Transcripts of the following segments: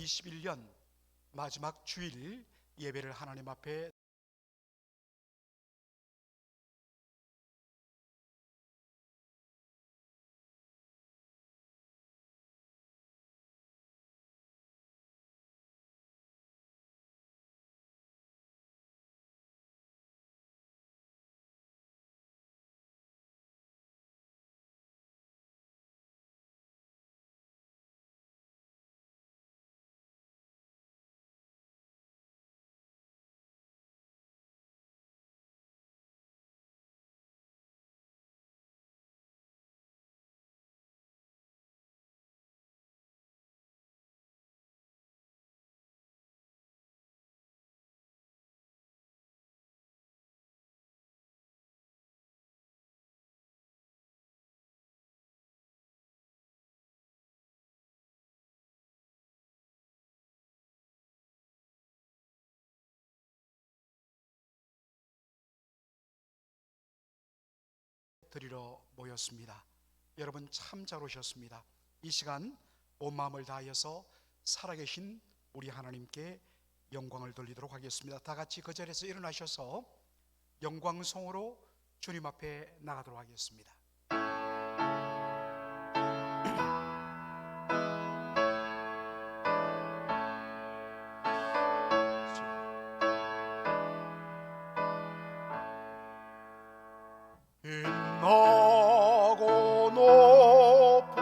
2021년 마지막 주일 예배를 하나님 앞에 드리러 모였습니다. 여러분 참 잘 오셨습니다. 이 시간 온 마음을 다하여서 살아계신 우리 하나님께 영광을 돌리도록 하겠습니다. 다 같이 그 자리에서 일어나셔서 영광송으로 주님 앞에 나가도록 하겠습니다. 빛나고 높은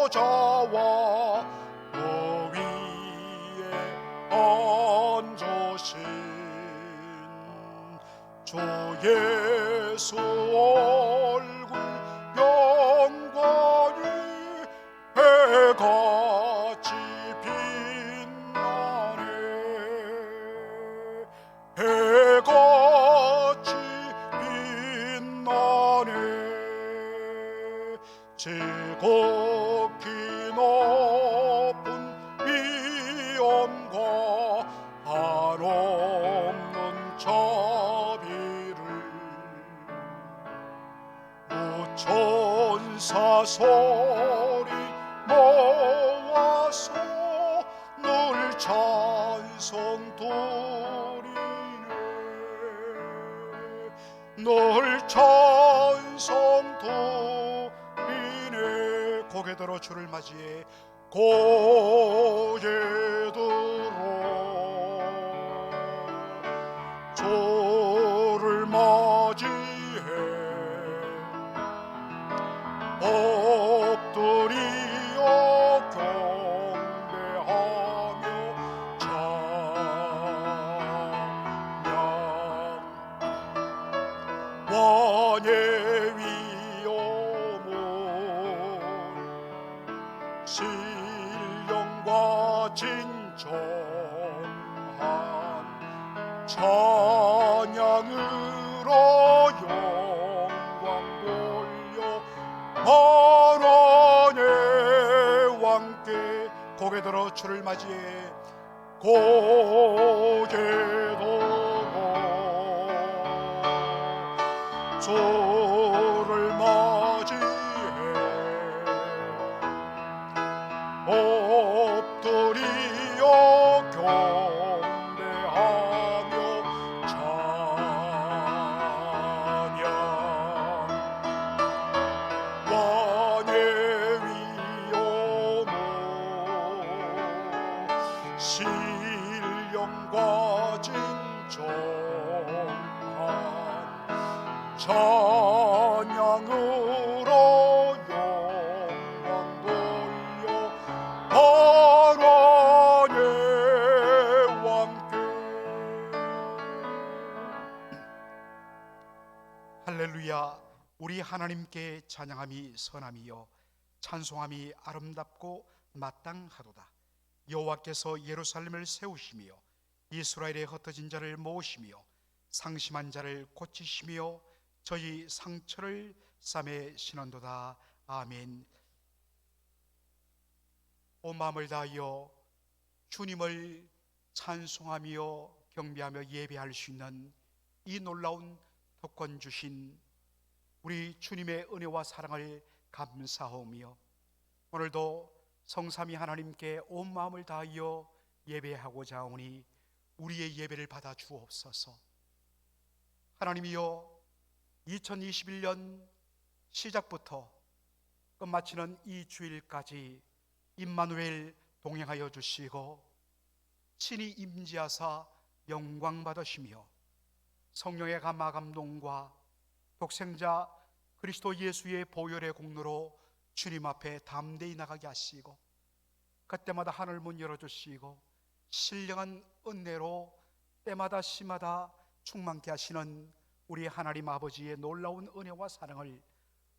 보좌와 그 위에 앉으신 주 예수 얼굴 영광이 해같이 빛나네. 해같이 빛나네. 지극히 높은 위엄과 한없는 자비를 천사 소리 모아서 늘 찬송 드리네. 늘 찬송 드리네. 고개 들어 주를 맞이해. 고개 들어 주를 맞이해. 엎드리어 경배하며 찬양. 원의 위엄을 신령과 진정한 찬양으로 영광 돌려 하나님의 왕께. 고개 들어 주를 맞이해. 고개 들어 주를 맞이해. 엎드리어 경배하며 찬양. 원의 위엄을 신령과 진정한 찬양으로 영광 돌려 하나님의 왕께. 할렐루야. 우리 하나님께 찬양함이 선함이요 찬송함이 아름답고 마땅하도다. 여호와께서 예루살렘을 세우시며 이스라엘의 흩어진 자를 모으시며 상심한 자를 고치시며 저희 상처를 싸매시는도다. 아멘. 온 마음을 다하여 주님을 찬송하며 경배하며 예배할 수 있는 이 놀라운 특권 주신 우리 주님의 은혜와 사랑을 감사하오며 오늘도 성삼위 하나님께 온 마음을 다하여 예배하고자 하오니 우리의 예배를 받아 주옵소서. 하나님이여, 2021년 시작부터 끝마치는 이 주일까지 임마누엘 동행하여 주시고 친히 임재하사 영광 받으시며 성령의 감화 감동과 독생자 그리스도 예수의 보혈의 공로로 주님 앞에 담대히 나가게 하시고 그때마다 하늘 문 열어주시고 신령한 은혜로 때마다 시마다 충만케 하시는 우리 하나님 아버지의 놀라운 은혜와 사랑을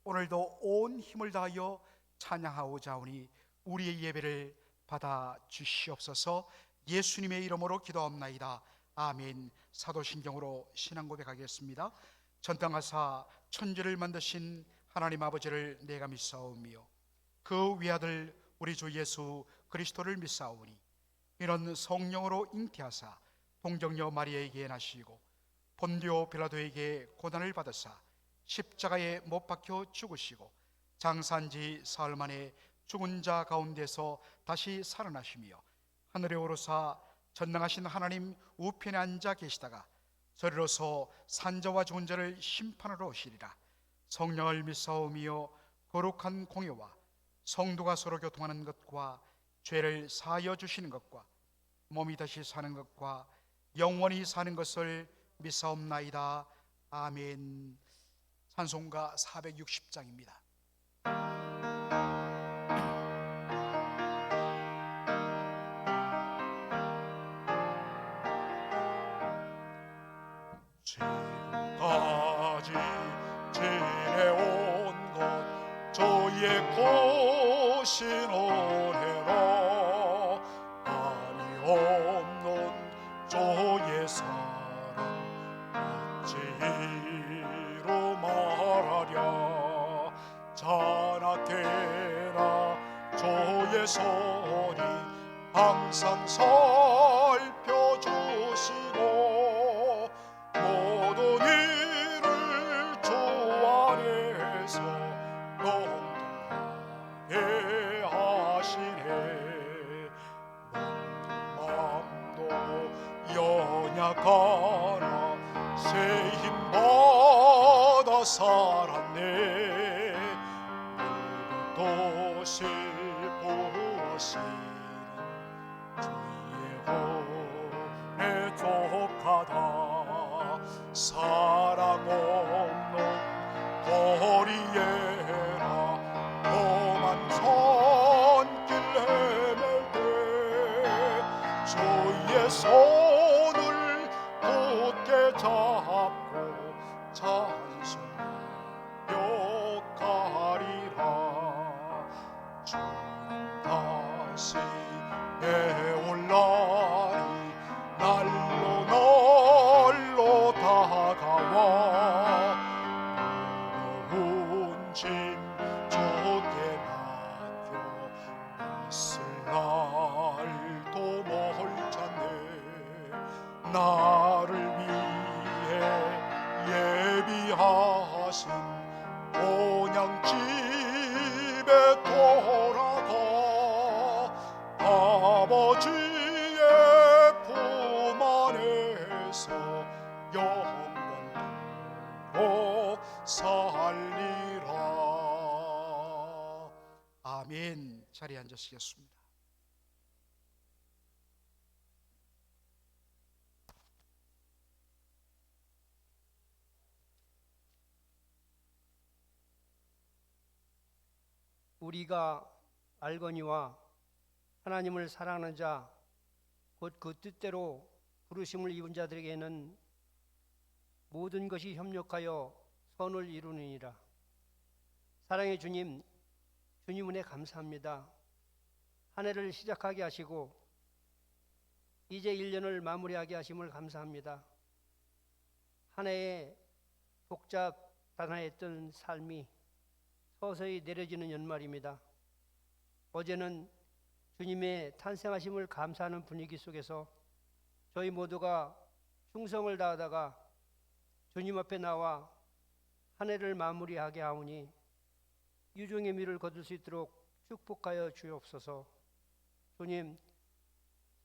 오늘도 온 힘을 다하여 찬양하고자 하오니 우리의 예배를 받아 주시옵소서. 예수님의 이름으로 기도합나이다. 아멘. 사도신경으로 신앙 고백하겠습니다. 전땅하사 천지를 만드신 하나님 아버지를 내가 믿사오며 그 외아들 우리 주 예수 그리스도를 믿사오니 이는 성령으로 잉태하사 동정녀 마리아에게 나시고 본디오 빌라도에게 고난을 받으사 십자가에 못 박혀 죽으시고 장사한 지 사흘 만에 죽은 자 가운데서 다시 살아나시며 하늘에 오르사 전능하신 하나님 우편에 앉아 계시다가 저리로서 산자와 죽은 자를 심판하러 오시리라. 성령을 믿사오며 거룩한 공예와 성도가 서로 교통하는 것과 죄를 사하여 주시는 것과 몸이 다시 사는 것과 영원히 사는 것을 믿사옵나이다. 아멘. 찬송가 460장입니다. 지금까지 지내온 것 저의 고신 은혜라 아니 없는 저의 사랑 어찌로 말하랴. 자나테나 저의 손이 항상 살펴주시고 모든 일을 주 안에서 동등하게 하시네. 마음도 연약하나 새 힘 받아 살았네. 물도 슬프시는 주의 은혜 족하다. 사랑 없는 거리에나 험한 손길 헤맬 때 주의 손을 굳게 잡고 찬송하여 가리라. 주님 다시 배울 날이 날로 날로 다가와 무거운 짐 주께 맡겨 있을 날도 멀잖네. 나를 위해 예비하신 본향집에 돌아가 아버지의 품 안에서 영원토록 살리라. 아멘. 자리에 앉으시겠습니다. 우리가 알거니와 하나님을 사랑하는 자 곧 그 뜻대로 부르심을 입은 자들에게는 모든 것이 협력하여 선을 이루느니라. 사랑의 주님, 주님 은혜 감사합니다. 한 해를 시작하게 하시고 이제 1년을 마무리하게 하심을 감사합니다. 한 해에 복잡단하였던 삶이 서서히 내려지는 연말입니다. 어제는 주님의 탄생하심을 감사하는 분위기 속에서 저희 모두가 충성을 다하다가 주님 앞에 나와 한 해를 마무리하게 하오니 유종의 미를 거둘 수 있도록 축복하여 주옵소서. 주님,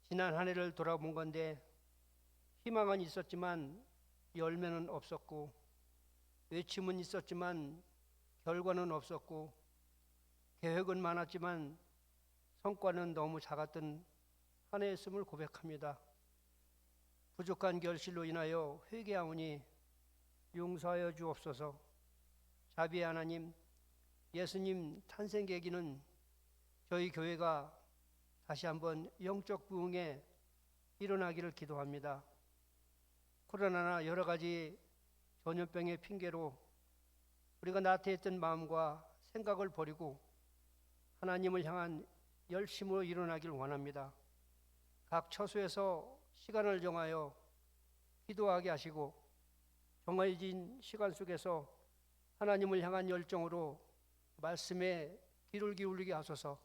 지난 한 해를 돌아본 건데 희망은 있었지만 열매는 없었고, 외침은 있었지만 결과는 없었고, 계획은 많았지만 성과는 너무 작았던 한 해였음을 고백합니다. 부족한 결실로 인하여 회개하오니 용서하여 주옵소서. 자비의 하나님, 예수님 탄생 계기는 저희 교회가 다시 한번 영적 부흥에 일어나기를 기도합니다. 코로나나 여러 가지 전염병의 핑계로 우리가 나태했던 마음과 생각을 버리고 하나님을 향한 열심으로 일어나길 원합니다. 각 처소에서 시간을 정하여 기도하게 하시고 정해진 시간 속에서 하나님을 향한 열정으로 말씀에 귀를 기울이게 하소서.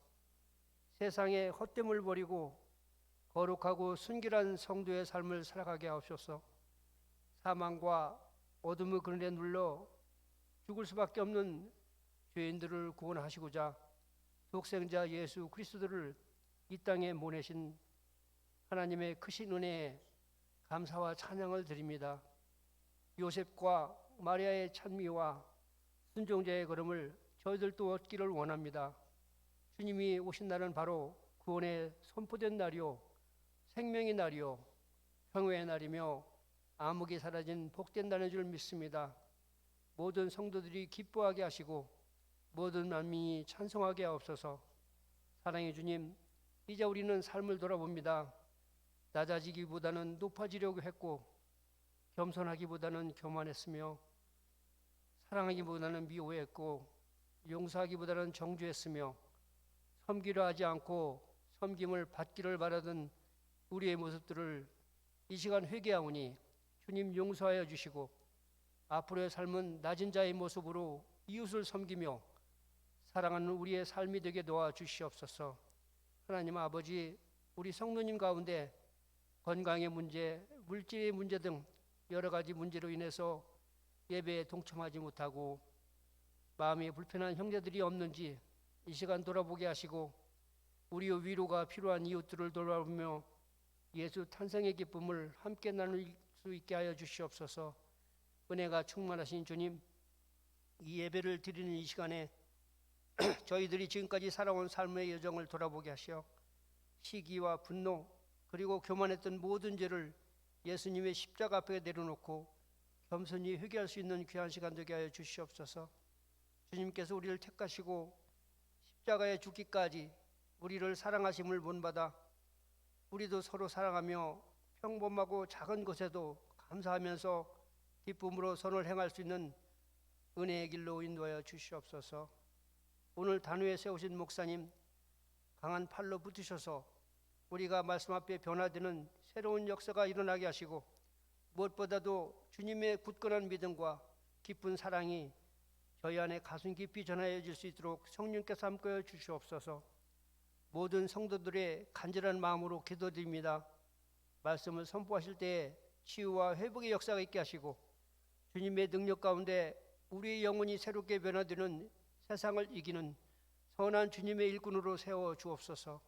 세상의 헛됨을 버리고 거룩하고 순결한 성도의 삶을 살아가게 하옵소서. 사망과 어둠의 그늘에 눌러 죽을 수밖에 없는 죄인들을 구원하시고자 독생자 예수 그리스도를 이 땅에 보내신 하나님의 크신 은혜에 감사와 찬양을 드립니다. 요셉과 마리아의 찬미와 순종자의 걸음을 저희들도 얻기를 원합니다. 주님이 오신 날은 바로 구원의 선포된 날이요, 생명의 날이요, 평화의 날이며 암흑이 사라진 복된 날인 줄 믿습니다. 모든 성도들이 기뻐하게 하시고 모든 만민이 찬송하게 하옵소서. 사랑의 주님, 이제 우리는 삶을 돌아봅니다. 낮아지기보다는 높아지려고 했고, 겸손하기보다는 교만했으며, 사랑하기보다는 미워했고, 용서하기보다는 정죄했으며, 섬기려 하지 않고 섬김을 받기를 바라던 우리의 모습들을 이 시간 회개하오니 주님 용서하여 주시고, 앞으로의 삶은 낮은 자의 모습으로 이웃을 섬기며 사랑하는 우리의 삶이 되게 도와주시옵소서. 하나님 아버지, 우리 성도님 가운데 건강의 문제, 물질의 문제 등 여러 가지 문제로 인해서 예배에 동참하지 못하고 마음이 불편한 형제들이 없는지 이 시간 돌아보게 하시고, 우리의 위로가 필요한 이웃들을 돌아보며 예수 탄생의 기쁨을 함께 나눌 수 있게 하여 주시옵소서. 은혜가 충만하신 주님, 이 예배를 드리는 이 시간에 저희들이 지금까지 살아온 삶의 여정을 돌아보게 하시어 시기와 분노 그리고 교만했던 모든 죄를 예수님의 십자가 앞에 내려놓고 겸손히 회개할 수 있는 귀한 시간 되게 하여 주시옵소서. 주님께서 우리를 택하시고 십자가에 죽기까지 우리를 사랑하심을 본받아 우리도 서로 사랑하며 평범하고 작은 것에도 감사하면서 기쁨으로 선을 행할 수 있는 은혜의 길로 인도하여 주시옵소서. 오늘 단위에 세우신 목사님 강한 팔로 붙으셔서 우리가 말씀 앞에 변화되는 새로운 역사가 일어나게 하시고, 무엇보다도 주님의 굳건한 믿음과 깊은 사랑이 저희 안에 가슴 깊이 전하여질 수 있도록 성령께서 함께해 주시옵소서. 모든 성도들의 간절한 마음으로 기도드립니다. 말씀을 선포하실 때에 치유와 회복의 역사가 있게 하시고, 주님의 능력 가운데 우리의 영혼이 새롭게 변화되는 세상을 이기는 선한 주님의 일꾼으로 세워 주옵소서.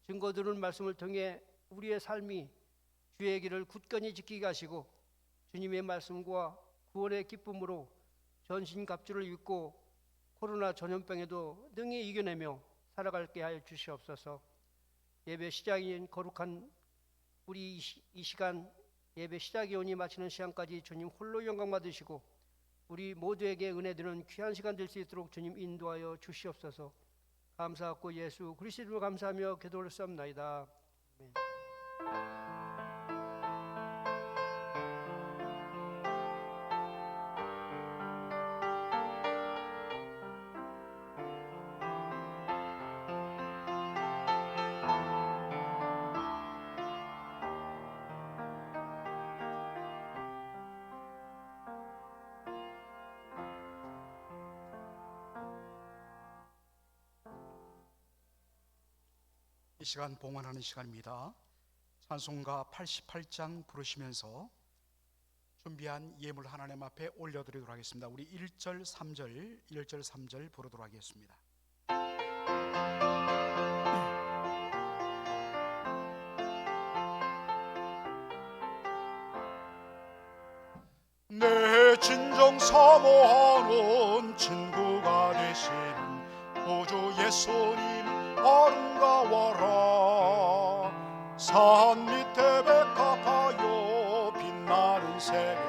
증거 들은 말씀을 통해 우리의 삶이 주의 길을 굳건히 지키게 하시고, 주님의 말씀과 구원의 기쁨으로 전신갑주를 입고 코로나 전염병에도 능히 이겨내며 살아갈게 하여 주시옵소서. 예배 시작인 거룩한 우리 이 시간, 예배 시작이 오니 마치는 시간까지 주님 홀로 영광 받으시고 우리 모두에게 은혜 되는 귀한 시간 될 수 있도록 주님 인도하여 주시옵소서. 감사하고 예수 그리스도로 감사하며 기도를 쌉나이다. 아멘. 이 시간 봉헌하는 시간입니다. 찬송가 88장 부르시면서 준비한 예물 하나님 앞에 올려드리도록 하겠습니다. 우리 1절 3절 부르도록 하겠습니다. 사모하는 친구가 되시는 구주 예수님 아름다워라. 산 밑에 백합하여 빛나는 새벽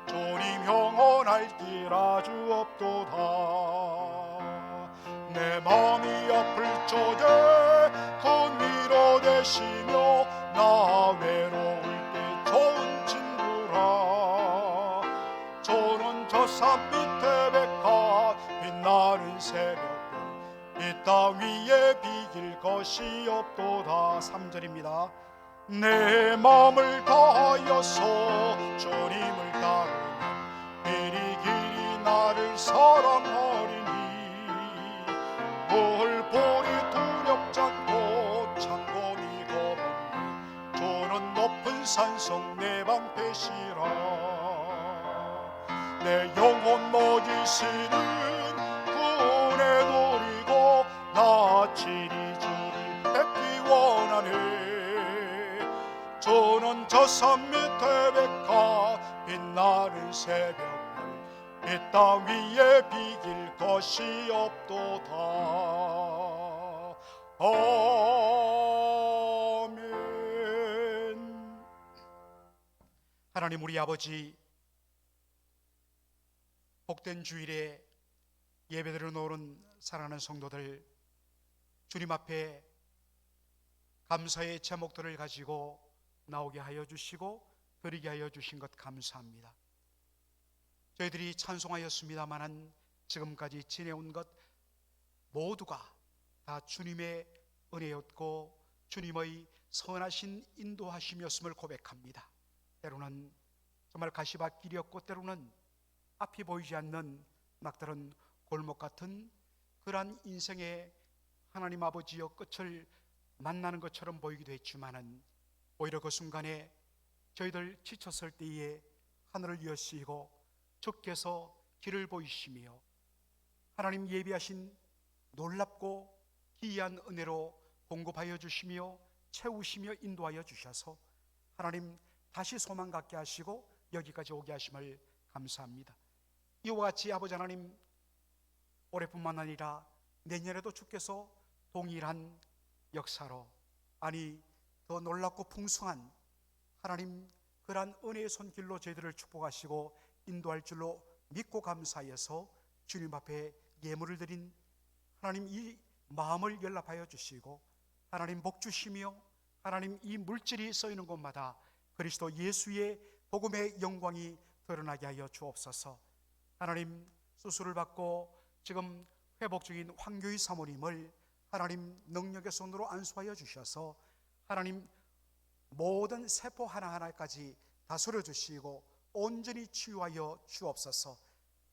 주님 영원할 길 아주 없도다. 내 마음이 아플 적에 큰 위로 되시며 나 외로울 때 좋은 친구라. 저는 저 산 밑에 백합 빛나는 새벽별 이 땅 위에 비길 것이 없도다. 3절입니다. 내 마음을 다하여서 주님을 따르면 길이 나를 사랑하리니 물보리 두렵지 않고 창곤이 검은 주는 높은 산성 내 방패시라. 내 영혼 먹이시는 구원의 도리고 나 친히 주를 뵙기 원하네. 저는 저 산 밑에 백합 빛나는 새벽별 이 땅 위에 비길 것이 없도다. 아멘. 하나님 우리 아버지, 복된 주일에 예배드려 놓은 사랑하는 성도들 주님 앞에 감사의 제목들을 가지고 나오게 하여 주시고 드리게 하여 주신 것 감사합니다. 저희들이 찬송하였습니다마는 지금까지 지내온 것 모두가 다 주님의 은혜였고 주님의 선하신 인도하심이었음을 고백합니다. 때로는 정말 가시밭길이었고 때로는 앞이 보이지 않는 막다른 골목 같은 그러한 인생의 하나님 아버지여 끝을 만나는 것처럼 보이기도 했지만은 오히려 그 순간에 저희들 지쳤을 때에 하늘을 여시고 주께서 길을 보이시며 하나님 예비하신 놀랍고 기이한 은혜로 공급하여 주시며 채우시며 인도하여 주셔서 하나님 다시 소망 갖게 하시고 여기까지 오게 하심을 감사합니다. 이와 같이 아버지 하나님 올해뿐만 아니라 내년에도 주께서 동일한 역사로 아니 더 놀랍고 풍성한 하나님 그러한 은혜의 손길로 저희들을 축복하시고 인도할 줄로 믿고 감사해서 주님 앞에 예물을 드린 하나님 이 마음을 연락하여 주시고 하나님 복 주시며 하나님 이 물질이 써있는 곳마다 그리스도 예수의 복음의 영광이 드러나게 하여 주옵소서. 하나님 수술을 받고 지금 회복 중인 황교희 사모님을 하나님 능력의 손으로 안수하여 주셔서 하나님 모든 세포 하나하나까지 다스려 주시고 온전히 치유하여 주옵소서.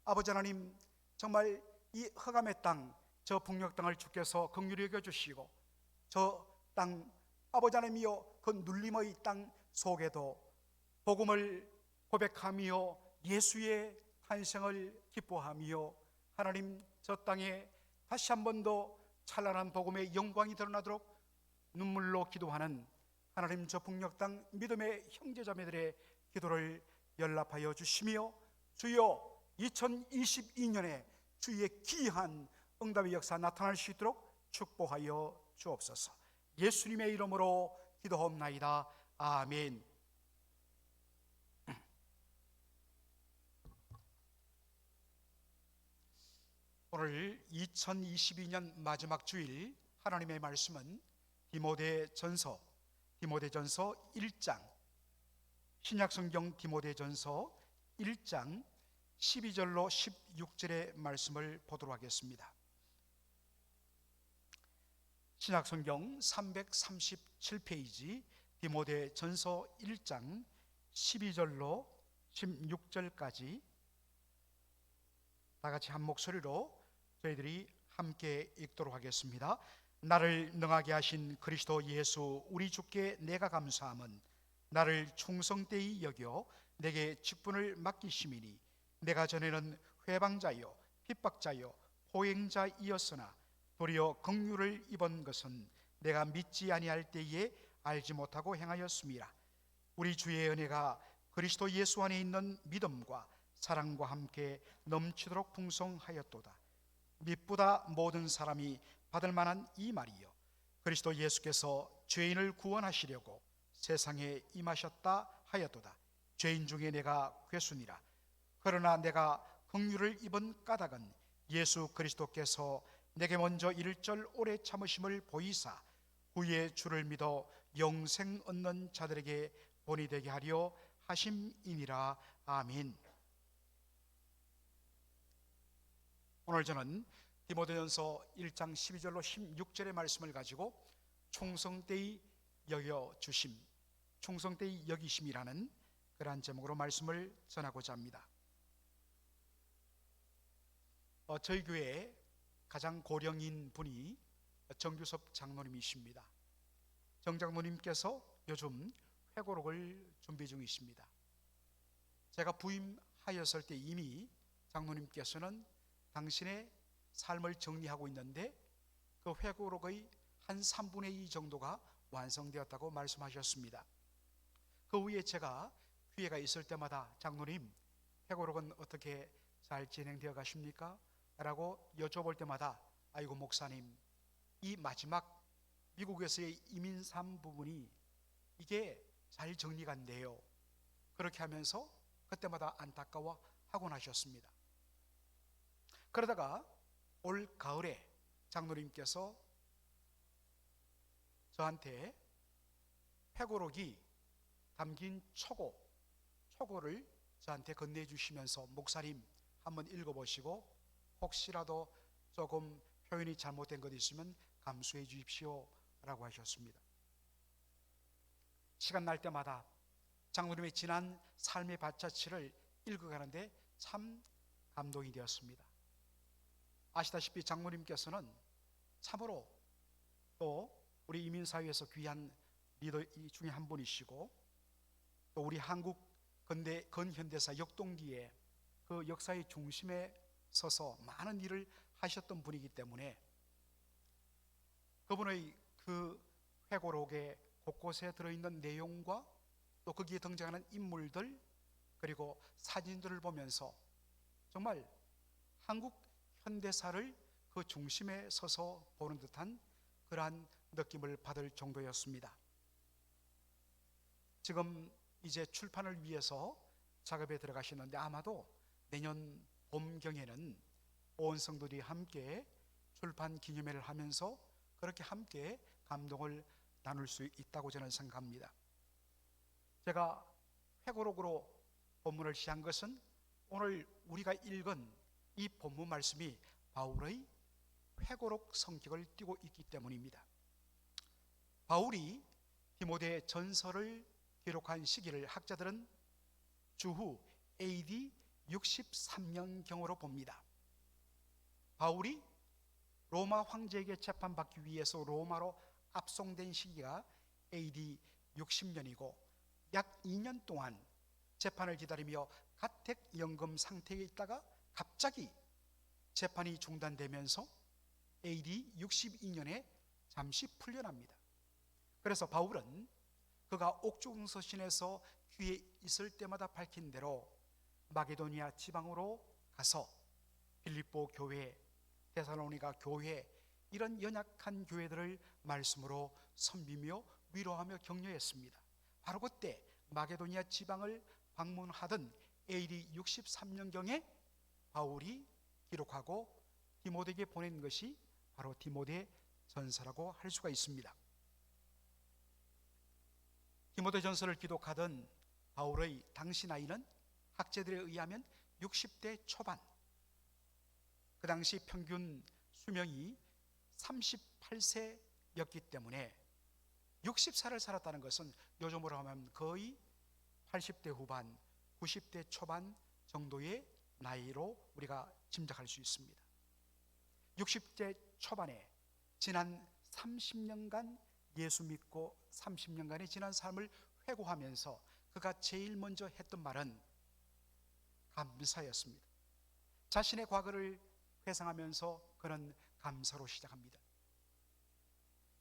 아버지 하나님 정말 이 흑암의 땅 저 북녘 땅을 주께서 긍휼히 여겨 주시고 저 땅 아버지 하나님이여 그 눌림의 땅 속에도 복음을 고백하며 예수의 탄생을 기뻐하며 하나님 저 땅에 다시 한 번 더 찬란한 복음의 영광이 드러나도록 눈물로 기도하는 하나님 저 북녘 땅 믿음의 형제자매들의 기도를 연락하여 주시며 주여 2022년에 주의 귀한 응답의 역사 나타날 수 있도록 축복하여 주옵소서. 예수님의 이름으로 기도하옵나이다. 아멘. 오늘 2022년 마지막 주일 하나님의 말씀은 디모데전서 1장 신약성경 디모데전서 1장 12절로 16절의 말씀을 보도록 하겠습니다. 신약성경 337페이지 디모데전서 1장 12절로 16절까지 다 같이 한 목소리로 저희들이 함께 읽도록 하겠습니다. 나를 능하게 하신 그리스도 예수 우리 주께 내가 감사함은 나를 충성되이 여겨 내게 직분을 맡기심이니 내가 전에는 회방자요 핍박자요 포행자이었으나 도리어 긍휼을 입은 것은 내가 믿지 아니할 때에 알지 못하고 행하였음이라. 우리 주의 은혜가 그리스도 예수 안에 있는 믿음과 사랑과 함께 넘치도록 풍성하였도다. 미쁘다 모든 사람이 받을 만한 이 말이요 그리스도 예수께서 죄인을 구원하시려고 세상에 임하셨다 하였도다. 죄인 중에 내가 괴순이라. 그러나 내가 긍휼을 입은 까닭은 예수 그리스도께서 내게 먼저 일절 오래 참으심을 보이사 후에 주를 믿어 영생 얻는 자들에게 본이 되게 하려 하심이니라. 아멘. 오늘 저는 디모데전서 1장 12절로 16절의 말씀을 가지고 충성되이 여겨주심, 충성되이 여기심이라는 그러한 제목으로 말씀을 전하고자 합니다. 저희 교회에 가장 고령인 분이 정규섭 장로님이십니다. 정 장로님께서 요즘 회고록을 준비 중이십니다. 제가 부임하였을 때 이미 장로님께서는 당신의 삶을 정리하고 있는데 그 회고록의 한 3분의 2 정도가 완성되었다고 말씀하셨습니다. 그 후에 제가 기회가 있을 때마다 장로님, 회고록은 어떻게 잘 진행되어 가십니까? 라고 여쭤볼 때마다 아이고 목사님, 이 마지막 미국에서의 이민삼 부분이 이게 잘 정리가 안 돼요. 그렇게 하면서 그때마다 안타까워하곤 하셨습니다. 그러다가 올 가을에 장로님께서 저한테 회고록이 담긴 초고를 저한테 건네주시면서 목사님 한번 읽어보시고 혹시라도 조금 표현이 잘못된 것 있으면 감수해 주십시오 라고 하셨습니다. 시간 날 때마다 장로님의 지난 삶의 밭자취를 읽어가는데 참 감동이 되었습니다. 아시다시피 장로님께서는 참으로 또 우리 이민사회에서 귀한 리더 중에 한 분이시고 또 우리 한국 근현대사 역동기에 그 역사의 중심에 서서 많은 일을 하셨던 분이기 때문에 그분의 그 회고록에 곳곳에 들어있는 내용과 또 거기에 등장하는 인물들 그리고 사진들을 보면서 정말 한국 현대사를 그 중심에 서서 보는 듯한 그러한 느낌을 받을 정도였습니다. 지금 이제 출판을 위해서 작업에 들어가시는데 아마도 내년 봄경에는 온 성도들이 함께 출판 기념회를 하면서 그렇게 함께 감동을 나눌 수 있다고 저는 생각합니다. 제가 회고록으로 본문을 시한 것은 오늘 우리가 읽은 이 본문 말씀이 바울의 회고록 성격을 띠고 있기 때문입니다. 바울이 디모데 전서를 기록한 시기를 학자들은 주후 AD 63년경으로 봅니다. 바울이 로마 황제에게 재판받기 위해서 로마로 압송된 시기가 AD 60년이고 약 2년 동안 재판을 기다리며 가택연금 상태에 있다가 갑자기 재판이 중단되면서 AD 62년에 잠시 풀려납니다. 그래서 바울은 그가 옥중서신에서 귀에 있을 때마다 밝힌 대로 마게도니아 지방으로 가서 빌립보 교회, 데살로니가 교회 이런 연약한 교회들을 말씀으로 섬기며 위로하며 격려했습니다. 바로 그때 마게도니아 지방을 방문하던 AD 63년경에 바울이 기록하고 디모데에게 보낸 것이 바로 디모데 전서라고 할 수가 있습니다. 디모데 전서를 기록하던 바울의 당시 나이는 학자들에 의하면 60대 초반. 그 당시 평균 수명이 38세였기 때문에 60살을 살았다는 것은 요즘으로 하면 거의 80대 후반, 90대 초반 정도의 나이로 우리가 짐작할 수 있습니다. 60대 초반에 지난 30년간 예수 믿고 30년간의 지난 삶을 회고하면서 그가 제일 먼저 했던 말은 감사였습니다. 자신의 과거를 회상하면서 그는 감사로 시작합니다.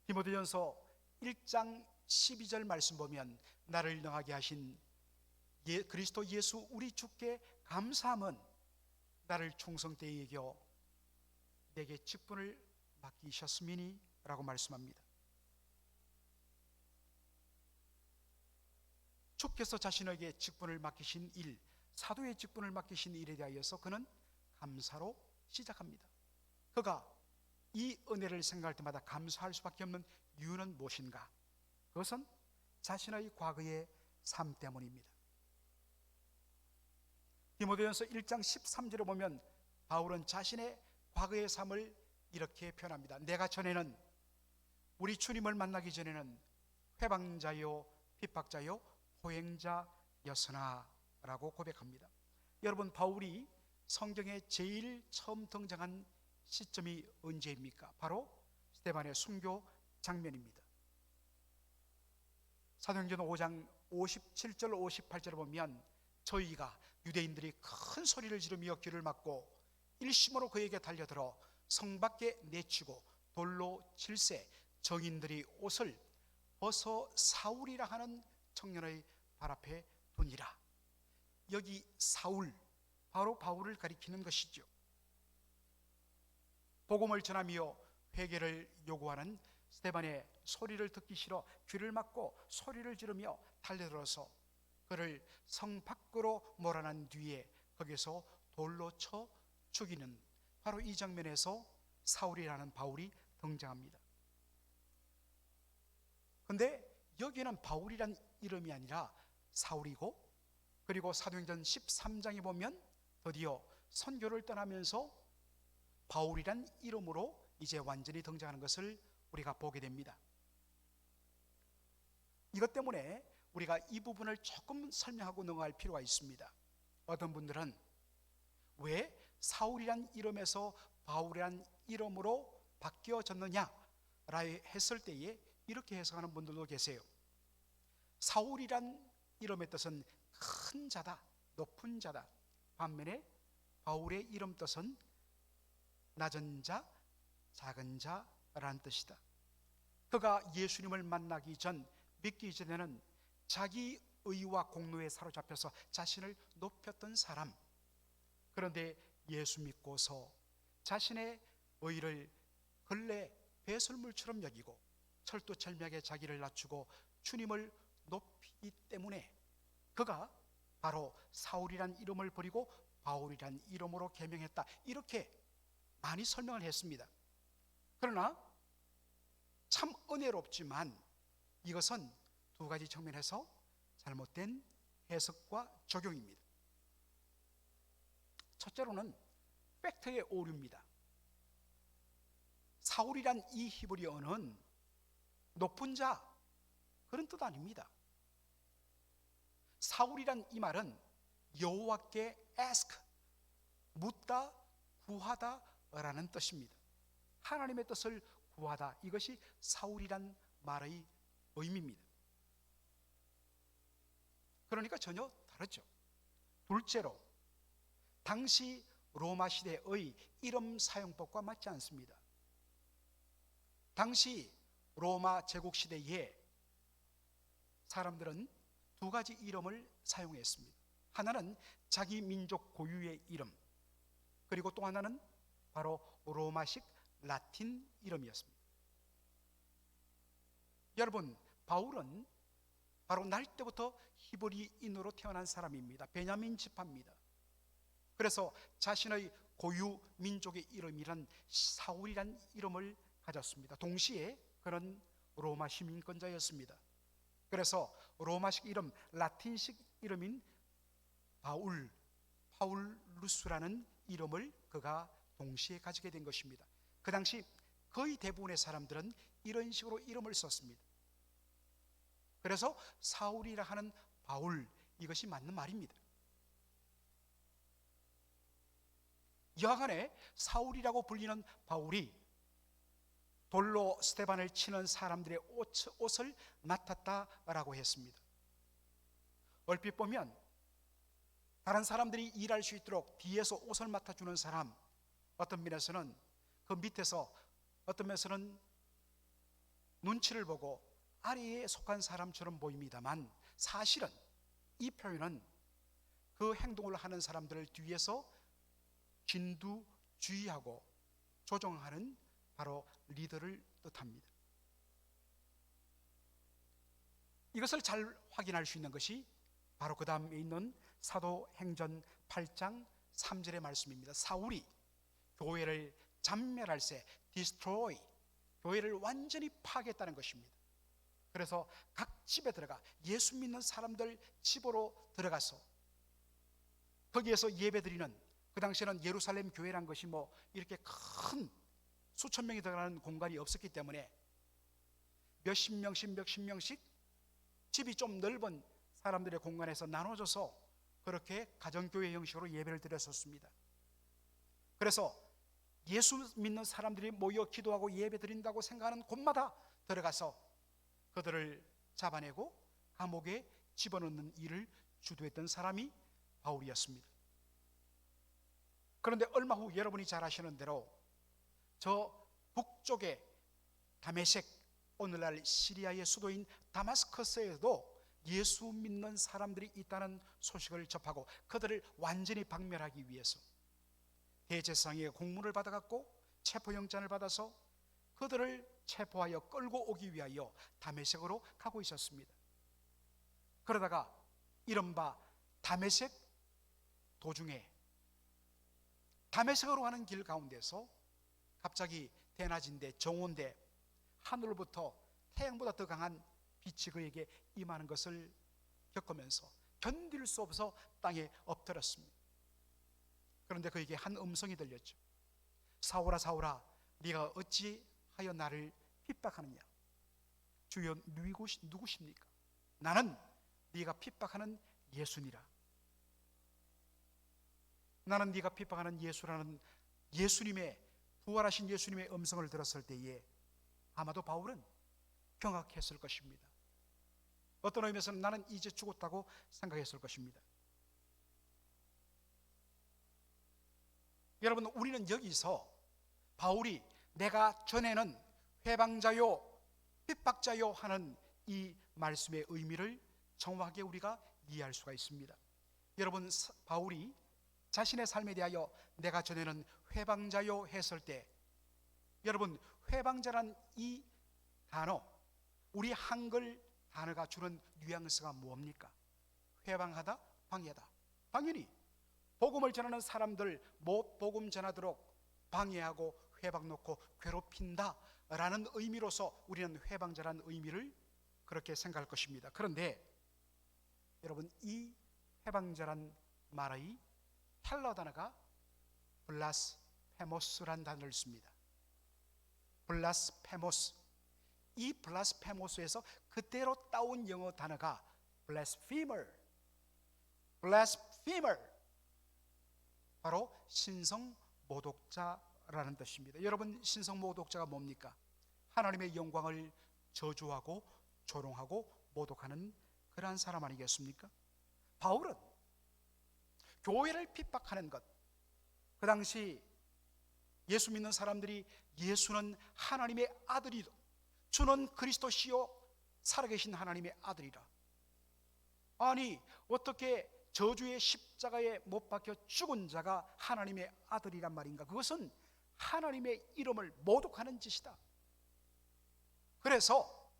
디모데전서 1장 12절 말씀 보면 나를 능하게 하신 그리스도 예수 우리 주께 감사함은 나를 충성되이 여겨 내게 직분을 맡기셨음이니 라고 말씀합니다. 주께서 자신에게 직분을 맡기신 일, 사도의 직분을 맡기신 일에 대하여서 그는 감사로 시작합니다. 그가 이 은혜를 생각할 때마다 감사할 수밖에 없는 이유는 무엇인가? 그것은 자신의 과거의 삶 때문입니다. 디모데전서 1장 13절에 보면 바울은 자신의 과거의 삶을 이렇게 표현합니다. 내가 전에는 우리 주님을 만나기 전에는 회방자요 핍박자요 호행자였으나 라고 고백합니다. 여러분, 바울이 성경에 제일 처음 등장한 시점이 언제입니까? 바로 스데반의 순교 장면입니다. 사도행전 5장 57절 58절을 보면 저희가 유대인들이 큰 소리를 지르며 귀를 막고 일심으로 그에게 달려들어 성 밖에 내치고 돌로 칠세 정인들이 옷을 벗어 사울이라 하는 청년의 발 앞에 두니라. 여기 사울, 바로 바울을 가리키는 것이죠. 복음을 전하며 회개를 요구하는 스데반의 소리를 듣기 싫어 귀를 막고 소리를 지르며 달려들어서 그를 성 밖으로 몰아난 뒤에 거기서 돌로 쳐 죽이는, 바로 이 장면에서 사울이라는 바울이 등장합니다. 그런데 여기에는 바울이란 이름이 아니라 사울이고, 그리고 사도행전 13장에 보면 드디어 선교를 떠나면서 바울이란 이름으로 이제 완전히 등장하는 것을 우리가 보게 됩니다. 이것 때문에 우리가 이 부분을 조금 설명하고 넘어갈 필요가 있습니다. 어떤 분들은 왜 사울이란 이름에서 바울이란 이름으로 바뀌어졌느냐 했을 때에 이렇게 해석하는 분들도 계세요. 사울이란 이름의 뜻은 큰 자다, 높은 자다. 반면에 바울의 이름 뜻은 낮은 자, 작은 자라는 뜻이다. 그가 예수님을 만나기 전, 믿기 전에는 자기 의와 공로에 사로잡혀서 자신을 높였던 사람, 그런데 예수 믿고서 자신의 의를 근래 배설물처럼 여기고 철두철미하게 자기를 낮추고 주님을 높이기 때문에 그가 바로 사울이란 이름을 버리고 바울이란 이름으로 개명했다, 이렇게 많이 설명을 했습니다. 그러나 참 은혜롭지만 이것은 두 가지 측면에서 잘못된 해석과 적용입니다. 첫째로는 팩트의 오류입니다. 사울이란 이 히브리어는 높은 자, 그런 뜻 아닙니다. 사울이란 이 말은 여호와께 ask, 묻다, 구하다 라는 뜻입니다. 하나님의 뜻을 구하다, 이것이 사울이란 말의 의미입니다. 그러니까 전혀 다르죠. 둘째로, 당시 로마 시대의 이름 사용법과 맞지 않습니다. 당시 로마 제국 시대에 사람들은 두 가지 이름을 사용했습니다. 하나는 자기 민족 고유의 이름, 그리고 또 하나는 바로 로마식 라틴 이름이었습니다. 여러분, 바울은 바로 날 때부터 히브리인으로 태어난 사람입니다. 베냐민 지파입니다. 그래서 자신의 고유 민족의 이름이란 사울이란 이름을 가졌습니다. 동시에 그는 로마 시민권자였습니다. 그래서 로마식 이름, 라틴식 이름인 파울루스라는 이름을 그가 동시에 가지게 된 것입니다. 그 당시 거의 대부분의 사람들은 이런 식으로 이름을 썼습니다. 그래서 사울이라 하는 바울, 이것이 맞는 말입니다. 여하간에 사울이라고 불리는 바울이 돌로 스데반을 치는 사람들의 옷을 맡았다라고 했습니다. 얼핏 보면 다른 사람들이 일할 수 있도록 뒤에서 옷을 맡아주는 사람, 어떤 면에서는 그 밑에서, 어떤 면에서는 눈치를 보고 아래에 속한 사람처럼 보입니다만, 사실은 이 표현은 그 행동을 하는 사람들을 뒤에서 진두지휘하고 조종하는 바로 리더를 뜻합니다. 이것을 잘 확인할 수 있는 것이 바로 그 다음에 있는 사도행전 8장 3절의 말씀입니다. 사울이 교회를 잔멸할 새, destroy, 교회를 완전히 파괴했다는 것입니다. 그래서 각 집에 들어가 예수 믿는 사람들 집으로 들어가서 거기에서 예배드리는, 그 당시에는 예루살렘 교회란 것이 뭐 이렇게 큰 수천 명이 들어가는 공간이 없었기 때문에 몇십 명씩 집이 좀 넓은 사람들의 공간에서 나눠져서 그렇게 가정교회 형식으로 예배를 드렸었습니다. 그래서 예수 믿는 사람들이 모여 기도하고 예배 드린다고 생각하는 곳마다 들어가서 그들을 잡아내고 감옥에 집어넣는 일을 주도했던 사람이 바울이었습니다. 그런데 얼마 후 여러분이 잘 아시는 대로 저 북쪽에 다메섹, 오늘날 시리아의 수도인 다마스커스에도 예수 믿는 사람들이 있다는 소식을 접하고 그들을 완전히 박멸하기 위해서 대제사장의 공문을 받아갖고 체포영장을 받아서 그들을 체포하여 끌고 오기 위하여 다메섹으로 가고 있었습니다. 그러다가 이른바 다메섹 도중에 다메섹으로 가는 길 가운데서 갑자기 대낮인데 정오인데 하늘로부터 태양보다 더 강한 빛이 그에게 임하는 것을 겪으면서 견딜 수 없어 땅에 엎드렸습니다. 그런데 그에게 한 음성이 들렸죠. 사울아 사울아, 네가 어찌하여 나를 핍박하느냐? 주여 누구십니까? 나는 네가 핍박하는 예수니라. 나는 네가 핍박하는 예수라는 예수님의, 부활하신 예수님의 음성을 들었을 때에 아마도 바울은 경악했을 것입니다. 어떤 의미에서는 나는 이제 죽었다고 생각했을 것입니다. 여러분, 우리는 여기서 바울이 내가 전에는 회방자요 핍박자요 하는 이 말씀의 의미를 정확하게 우리가 이해할 수가 있습니다. 여러분, 바울이 자신의 삶에 대하여 내가 전에는 회방자요 했을 때, 여러분, 회방자란 이 단어, 우리 한글 단어가 주는 뉘앙스가 뭡니까? 회방하다, 방해하다. 당연히 복음을 전하는 사람들 못 복음 전하도록 방해하고 회방 놓고 괴롭힌다 라는 의미로서 우리는 회방자라는 의미를 그렇게 생각할 것입니다. 그런데 여러분, 이 회방자란 말의 헬러 단어가 블라스페모스란 단어를 씁니다. 블라스페모스. 이 블라스페모스에서 그대로 따온 영어 단어가 blasphemer. 바로 신성 모독자라는 뜻입니다. 여러분, 신성 모독자가 뭡니까? 하나님의 영광을 저주하고 조롱하고 모독하는 그러한 사람 아니겠습니까? 바울은 교회를 핍박하는 것, 그 당시 예수 믿는 사람들이 예수는 하나님의 아들이다, 주는 그리스도시요 살아계신 하나님의 아들이라, 아니 어떻게 저주의 십자가에 못 박혀 죽은 자가 하나님의 아들이란 말인가? 그것은 하나님의 이름을 모독하는 짓이다. 그래서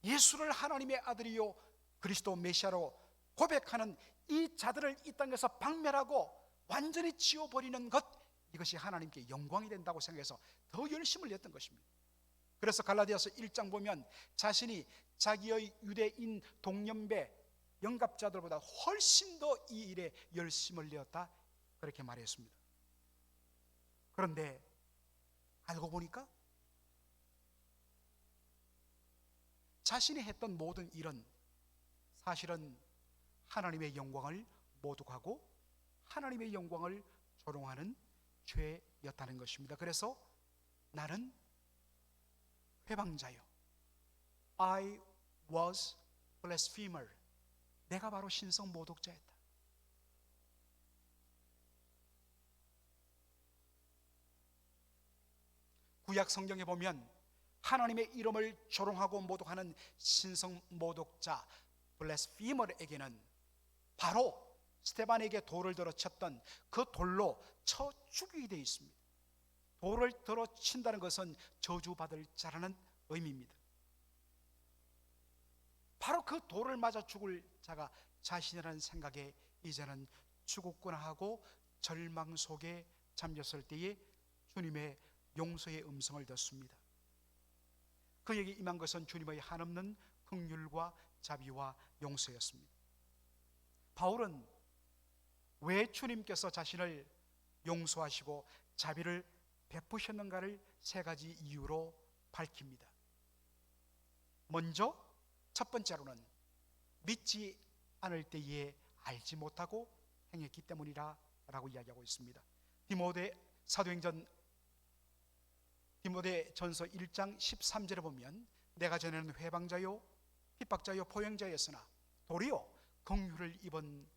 예수를 하나님의 아들이요 그리스도 메시아로 고백하는 이 자들을 이 땅에서 박멸하고 완전히 지워버리는 것, 이것이 하나님께 영광이 된다고 생각해서 더 열심을 냈던 것입니다. 그래서 갈라디아서 1장 보면 자신이 자기의 유대인 동년배 영갑자들보다 훨씬 더 이 일에 열심을 내었다, 그렇게 말했습니다. 그런데 알고 보니까 자신이 했던 모든 일은 사실은 하나님의 영광을 모독하고 하나님의 영광을 조롱하는 죄였다는 것입니다. 그래서 나는 회방자요, I was blasphemer, 내가 바로 신성 모독자였다. 구약 성경에 보면 하나님의 이름을 조롱하고 모독하는 신성 모독자 블레스피머에게는 바로 스데반에게 돌을 들어 쳤던 그 돌로 쳐 죽이게 되어 있습니다. 돌을 들어 친다는 것은 저주받을 자라는 의미입니다. 바로 그 돌을 맞아 죽을 자가 자신이라는 생각에 이제는 죽었구나 하고 절망 속에 잠겼을 때에 주님의 용서의 음성을 듣습니다. 그에게 임한 것은 주님의 한없는 긍휼과 자비와 용서였습니다. 바울은 왜 주님께서 자신을 용서하시고 자비를 베푸셨는가를 세 가지 이유로 밝힙니다. 먼저 첫 번째로는 믿지 않을 때에 알지 못하고 행했기 때문이라 라고 이야기하고 있습니다. 디모데전서 1장 13절에 보면 내가 전에는 회방자요 핍박자요 포용자였으나 도리어 긍휼을 입은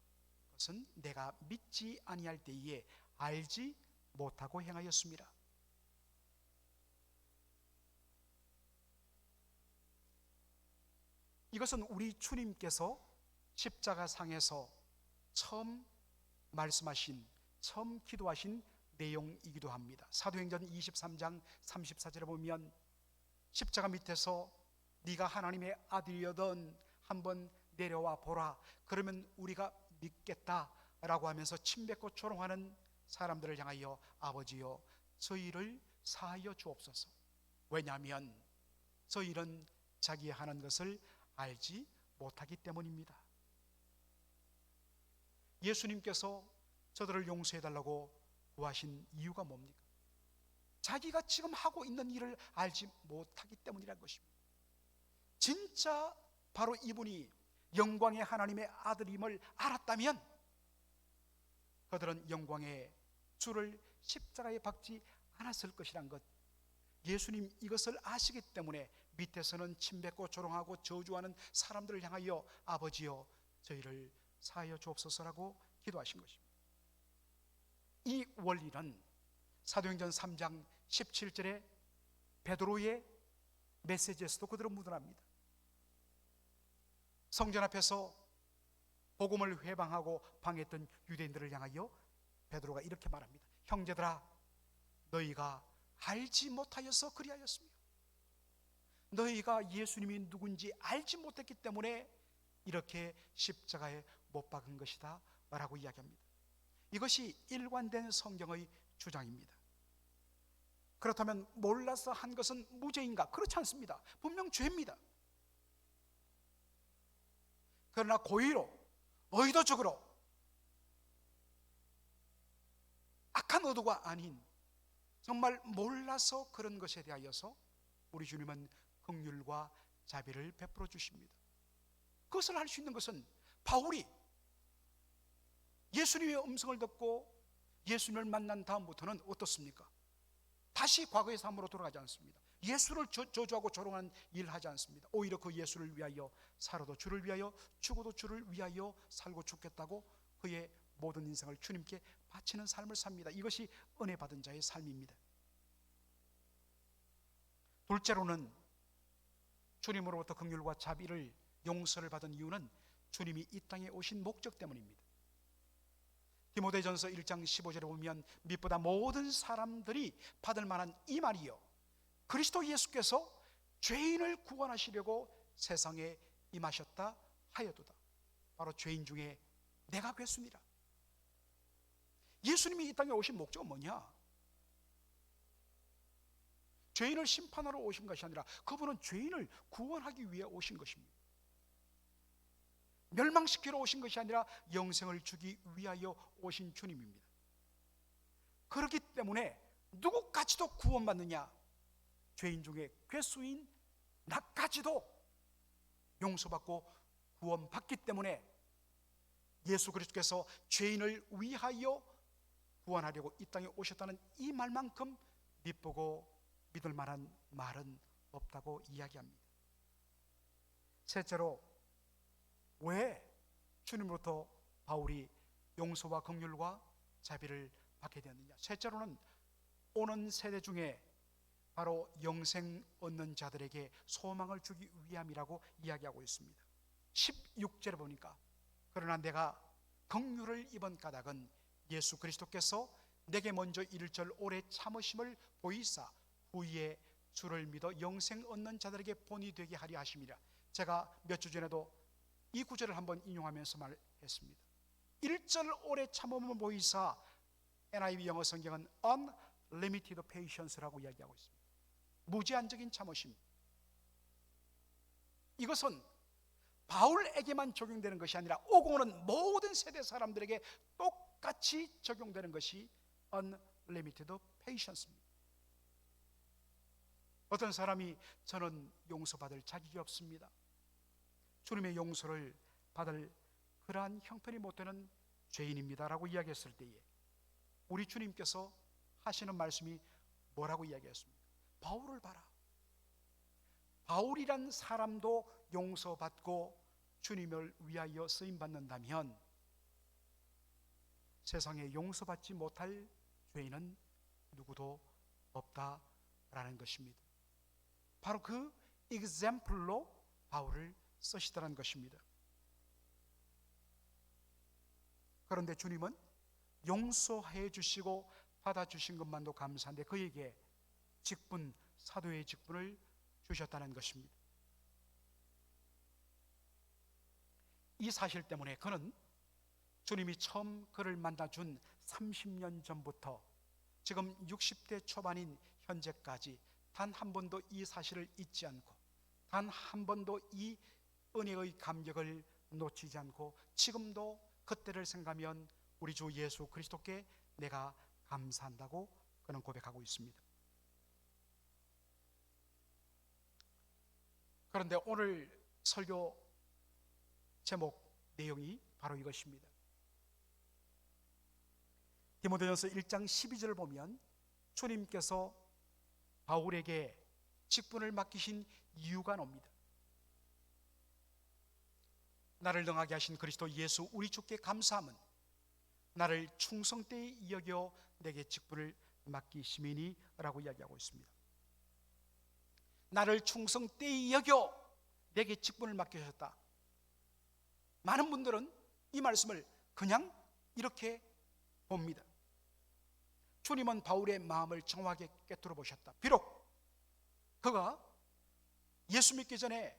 것은 내가 믿지 아니할 때에 알지 못하고 행하였습니다. 이것은 우리 주님께서 십자가상에서 처음 말씀하신, 처음 기도하신 내용이기도 합니다. 사도행전 23장 34절에 보면 십자가 밑에서 네가 하나님의 아들이여든 한번 내려와 보라, 그러면 우리가 믿겠다라고 하면서 침뱉고 조롱하는 사람들을 향하여 아버지여 저희를 사하여 주옵소서. 왜냐하면 저희는 자기의 하는 것을 알지 못하기 때문입니다. 예수님께서 저들을 용서해달라고 구하신 이유가 뭡니까? 자기가 지금 하고 있는 일을 알지 못하기 때문이라는 것입니다. 진짜 바로 이분이 영광의 하나님의 아들임을 알았다면 그들은 영광의 주를 십자가에 박지 않았을 것이란 것, 예수님 이것을 아시기 때문에 밑에서는 침뱉고 조롱하고 저주하는 사람들을 향하여 아버지여 저희를 사하여 주옵소서라고 기도하신 것입니다. 이 원리는 사도행전 3장 17절에 베드로의 메시지에서도 그대로 묻어납니다. 성전 앞에서 복음을 회방하고 방했던 유대인들을 향하여 베드로가 이렇게 말합니다. 형제들아, 너희가 알지 못하여서 그리하였습니다. 너희가 예수님이 누군지 알지 못했기 때문에 이렇게 십자가에 못 박은 것이다 라고 이야기합니다. 이것이 일관된 성경의 주장입니다. 그렇다면 몰라서 한 것은 무죄인가? 그렇지 않습니다. 분명 죄입니다. 그러나 고의로 의도적으로 악한 의도가 아닌 정말 몰라서 그런 것에 대하여서 우리 주님은 긍휼과 자비를 베풀어 주십니다. 그것을 할 수 있는 것은 바울이 예수님의 음성을 듣고 예수님을 만난 다음부터는 어떻습니까? 다시 과거의 삶으로 돌아가지 않습니다. 예수를 저주하고 조롱하는 일을 하지 않습니다. 오히려 그 예수를 위하여 살아도 주를 위하여, 죽어도 주를 위하여 살고 죽겠다고 그의 모든 인생을 주님께 바치는 삶을 삽니다. 이것이 은혜 받은 자의 삶입니다. 둘째로는 주님으로부터 긍휼과 자비를, 용서를 받은 이유는 주님이 이 땅에 오신 목적 때문입니다. 디모데전서 1장 15절에 보면 밑보다 모든 사람들이 받을 만한 이 말이요 그리스도 예수께서 죄인을 구원하시려고 세상에 임하셨다 하여도다. 바로 죄인 중에 내가 괴순이라. 예수님이 이 땅에 오신 목적은 뭐냐? 죄인을 심판하러 오신 것이 아니라 그분은 죄인을 구원하기 위해 오신 것입니다. 멸망시키러 오신 것이 아니라 영생을 주기 위하여 오신 주님입니다. 그렇기 때문에 누구까지도 구원받느냐? 죄인 중에 괴수인 나까지도 용서받고 구원받기 때문에 예수 그리스도께서 죄인을 위하여 구원하려고 이 땅에 오셨다는 이 말만큼 믿보고 믿을 만한 말은 없다고 이야기합니다. 셋째로 왜 주님으로부터 바울이 용서와 긍휼과 자비를 받게 되었느냐? 셋째로는 오는 세대 중에 바로 영생 얻는 자들에게 소망을 주기 위함이라고 이야기하고 있습니다. 16절에 보니까 그러나 내가 긍휼을 입은 까닭은 예수 그리스도께서 내게 먼저 이를 절 오래 참으심을 보이사 후에 주를 믿어 영생 얻는 자들에게 본이 되게 하려 하심이라. 제가 몇 주 전에도 이 구절을 한번 인용하면서 말했습니다. 1절 오래 참음을 보이사, NIV 영어 성경은 unlimited patience라고 이야기하고 있습니다. 무제한적인 참으심. 이것은 바울에게만 적용되는 것이 아니라 오고 오는 모든 세대 사람들에게 똑같이 적용되는 것이 unlimited patience입니다. 어떤 사람이 저는 용서받을 자격이 없습니다, 주님의 용서를 받을 그러한 형편이 못 되는 죄인입니다 라고 이야기했을 때에 우리 주님께서 하시는 말씀이 뭐라고 이야기했습니까? 바울을 봐라. 바울이란 사람도 용서받고 주님을 위하여 쓰임받는다면 세상에 용서받지 못할 죄인은 누구도 없다라는 것입니다. 바로 그 example로 바울을 쓰시더라는 것입니다. 그런데 주님은 용서해 주시고 받아주신 것만도 감사한데 그에게 직분, 사도의 직분을 주셨다는 것입니다. 이 사실 때문에 그는 주님이 처음 그를 만나준 30년 전부터 지금 60대 초반인 현재까지 단 한 번도 이 사실을 잊지 않고 단 한 번도 이 은혜의 감격을 놓치지 않고 지금도 그때를 생각하면 우리 주 예수 그리스도께 내가 감사한다고 그는 고백하고 있습니다. 그런데 오늘 설교 제목 내용이 바로 이것입니다. 디모데전서 1장 12절을 보면 주님께서 바울에게 직분을 맡기신 이유가 나옵니다. 나를 능하게 하신 그리스도 예수 우리 주께 감사함은 나를 충성되이 여겨 내게 직분을 맡기심이니 라고 이야기하고 있습니다. 나를 충성되이 여겨 내게 직분을 맡기셨다. 많은 분들은 이 말씀을 그냥 이렇게 봅니다. 주님은 바울의 마음을 정확하게 꿰뚫어 보셨다. 비록 그가 예수 믿기 전에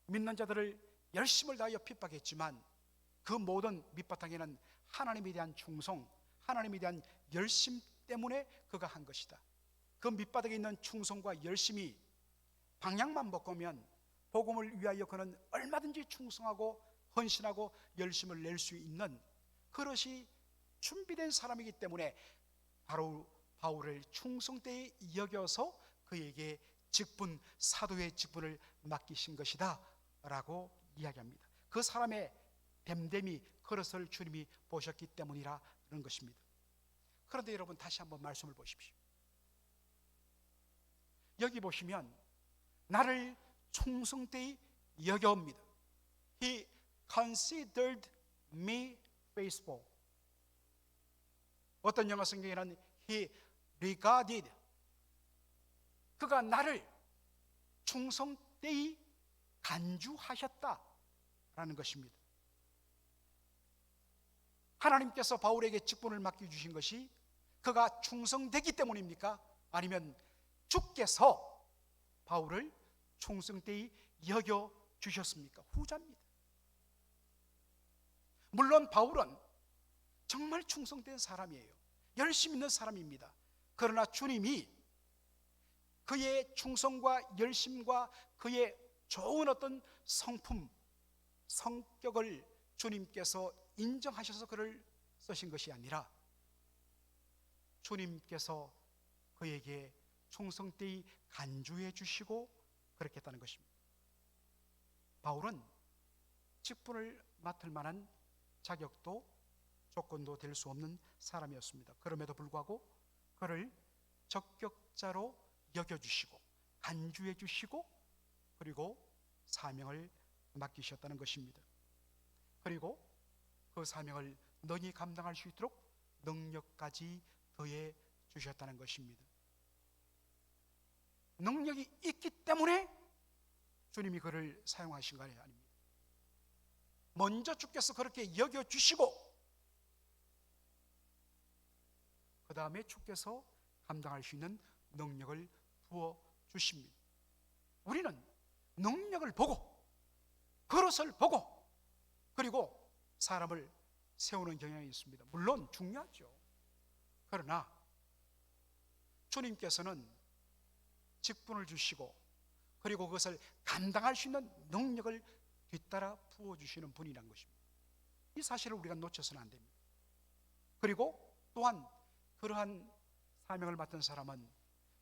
믿는 자들을 열심을 다하여 핍박했지만 그 모든 밑바탕에는 하나님에 대한 충성, 하나님에 대한 열심 때문에 그가 한 것이다. 그 밑바닥에 있는 충성과 열심이 방향만 바꾸면 복음을 위하여 그는 얼마든지 충성하고 헌신하고 열심을 낼 수 있는 그릇이 준비된 사람이기 때문에 바로 바울을 충성되이 여겨서 그에게 직분, 사도의 직분을 맡기신 것이다 라고 이야기합니다. 그 사람의 됨됨이 그릇을 주님이 보셨기 때문이라는 것입니다. 그런데 여러분 다시 한번 말씀을 보십시오. 여기 보시면 나를 충성되이 여겨옵니다. He considered me faithful. 어떤 영어 성경에는 He regarded, 그가 나를 충성되이 간주하셨다라는 것입니다. 하나님께서 바울에게 직분을 맡겨주신 것이 그가 충성되기 때문입니까? 아니면 주께서 바울을 충성되이 여겨주셨습니까? 후자입니다. 물론 바울은 정말 충성된 사람이에요. 열심 있는 사람입니다. 그러나 주님이 그의 충성과 열심과 그의 좋은 어떤 성품, 성격을 주님께서 인정하셔서 그를 쓰신 것이 아니라 주님께서 그에게 충성되이 간주해 주시고 그렇게 했다는 것입니다. 바울은 직분을 맡을 만한 자격도 조건도 될 수 없는 사람이었습니다. 그럼에도 불구하고 그를 적격자로 여겨주시고 간주해 주시고 그리고 사명을 맡기셨다는 것입니다. 그리고 그 사명을 능히 감당할 수 있도록 능력까지 더해 주셨다는 것입니다. 능력이 있기 때문에 주님이 그를 사용하신 거 아닙니다. 먼저 주께서 그렇게 여겨주시고 다음에 주께서 감당할 수 있는 능력을 부어 주십니다. 우리는 능력을 보고 그릇을 보고 그리고 사람을 세우는 경향이 있습니다. 물론 중요하죠. 그러나 주님께서는 직분을 주시고 그리고 그것을 감당할 수 있는 능력을 뒤따라 부어주시는 분이란 것입니다. 이 사실을 우리가 놓쳐서는 안 됩니다. 그리고 또한 그러한 사명을 맡은 사람은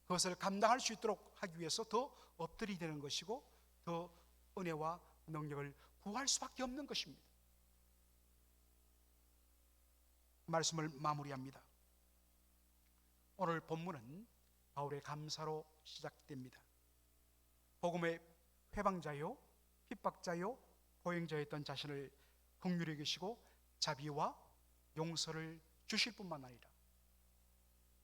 그것을 감당할 수 있도록 하기 위해서 더 엎드리는 것이고 더 은혜와 능력을 구할 수밖에 없는 것입니다. 말씀을 마무리합니다. 오늘 본문은 바울의 감사로 시작됩니다. 복음의 회방자요 핍박자요 보행자였던 자신을 긍휼히 여기시고 자비와 용서를 주실 뿐만 아니라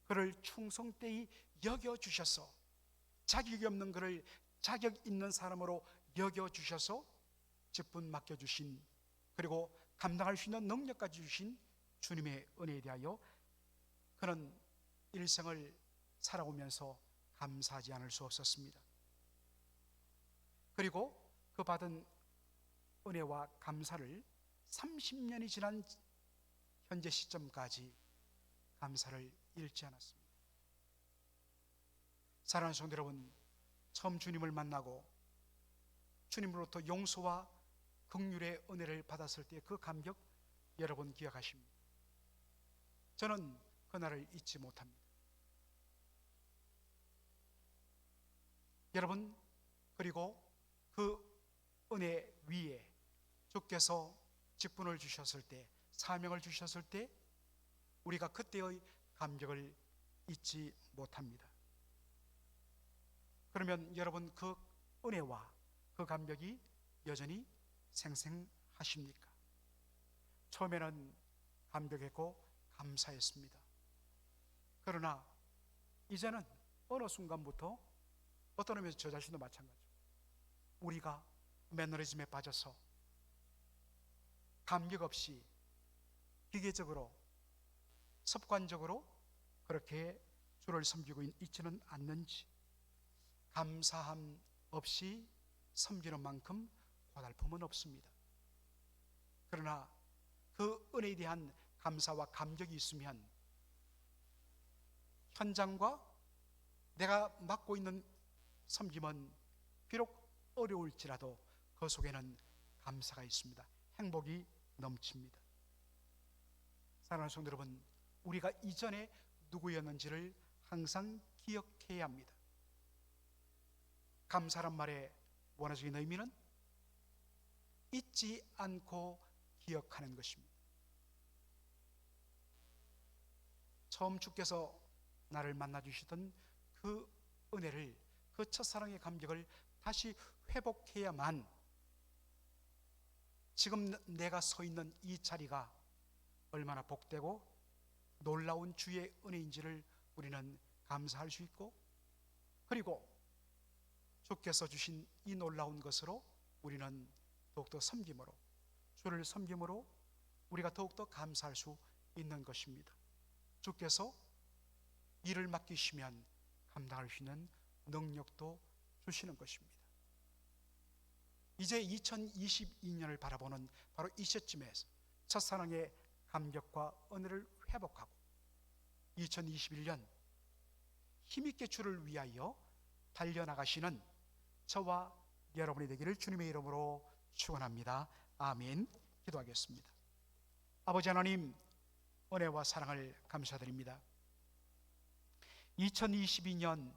그를 충성되이 여겨주셔서 자격이 없는 그를 자격 있는 사람으로 여겨주셔서 직분 맡겨주신 그리고 감당할 수 있는 능력까지 주신 주님의 은혜에 대하여 그는 일생을 살아오면서 감사하지 않을 수 없었습니다. 그리고 그 받은 은혜와 감사를 30년이 지난 현재 시점까지 감사를 잃지 않았습니다. 사랑하는 성도 여러분, 처음 주님을 만나고 주님으로부터 용서와 긍휼의 은혜를 받았을 때 그 감격 여러분 기억하십니다. 저는 그날을 잊지 못합니다. 여러분, 그리고 그 은혜 위에 주께서 직분을 주셨을 때, 사명을 주셨을 때 우리가 그때의 감격을 잊지 못합니다. 그러면 여러분 그 은혜와 그 감격이 여전히 생생하십니까? 처음에는 감격했고 감사했습니다. 그러나 이제는 어느 순간부터 어떤 의미에서 저 자신도 마찬가지죠. 우리가 매너리즘에 빠져서 감격 없이 기계적으로 습관적으로 그렇게 주를 섬기고 있지는 않는지, 감사함 없이 섬기는 만큼 고달픔은 없습니다. 그러나 그 은혜에 대한 감사와 감격이 있으면 현장과 내가 맡고 있는 섬김은 비록 어려울지라도 그 속에는 감사가 있습니다. 행복이 넘칩니다. 사랑하는 성도 여러분, 우리가 이전에 누구였는지를 항상 기억해야 합니다. 감사란 말의 원어적인 의미는 잊지 않고 기억하는 것입니다. 처음 주께서 나를 만나주시던 그 은혜를, 그 첫사랑의 감격을 다시 회복해야만 지금 내가 서 있는 이 자리가 얼마나 복되고 놀라운 주의 은혜인지를 우리는 감사할 수 있고, 그리고 주께서 주신 이 놀라운 것으로 우리는 더욱더 섬김으로, 주를 섬김으로 우리가 더욱더 감사할 수 있는 것입니다. 주께서 일을 맡기시면 감당할 수 있는 능력도 주시는 것입니다. 이제 2022년을 바라보는 바로 이 시점에서 첫사랑의 감격과 은혜를 회복하고 2021년 힘있게 주를 위하여 달려나가시는 저와 여러분이 되기를 주님의 이름으로 축원합니다. 아멘. 기도하겠습니다. 아버지 하나님, 은혜와 사랑을 감사드립니다. 2022년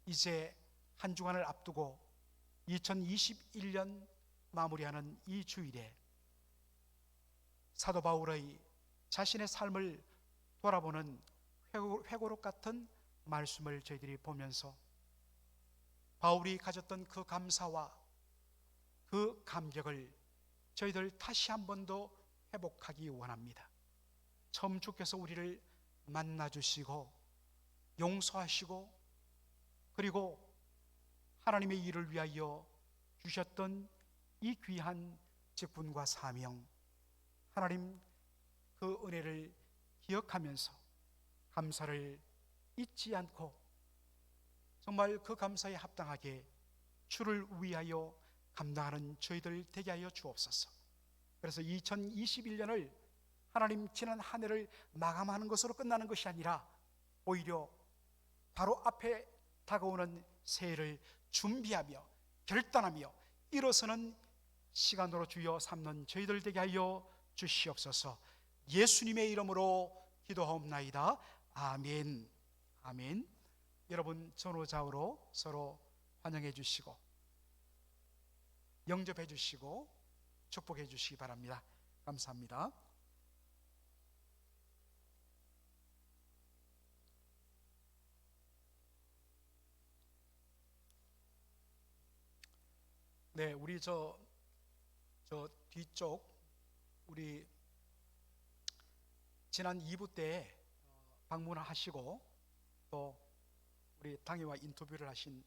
이제 한 주간을 앞두고 2021년 마무리하는 이 주일에 사도 바울의 자신의 삶을 돌아보는 회고록 같은 말씀을 저희들이 보면서 바울이 가졌던 그 감사와 그 감격을 저희들 다시 한 번 더 회복하기 원합니다. 처음 주께서 우리를 만나주시고 용서하시고 그리고 하나님의 일을 위하여 주셨던 이 귀한 직분과 사명, 하나님 그 은혜를 기억하면서 감사를 잊지 않고 정말 그 감사에 합당하게 주를 위하여 감당하는 저희들 되게 하여 주옵소서. 그래서 2021년을 하나님 지난 한 해를 마감하는 것으로 끝나는 것이 아니라 오히려 바로 앞에 다가오는 새해를 준비하며 결단하며 일어서는 시간으로 주여 삼는 저희들 되게 하여 주시옵소서. 예수님의 이름으로 기도하옵나이다. 아멘. 아멘. 여러분 전후좌우로 서로 환영해 주시고 영접해 주시고 축복해 주시기 바랍니다. 감사합니다. 네, 우리 저 뒤쪽 우리 지난 2부 때 방문하시고 또 우리 당회와 인터뷰를 하신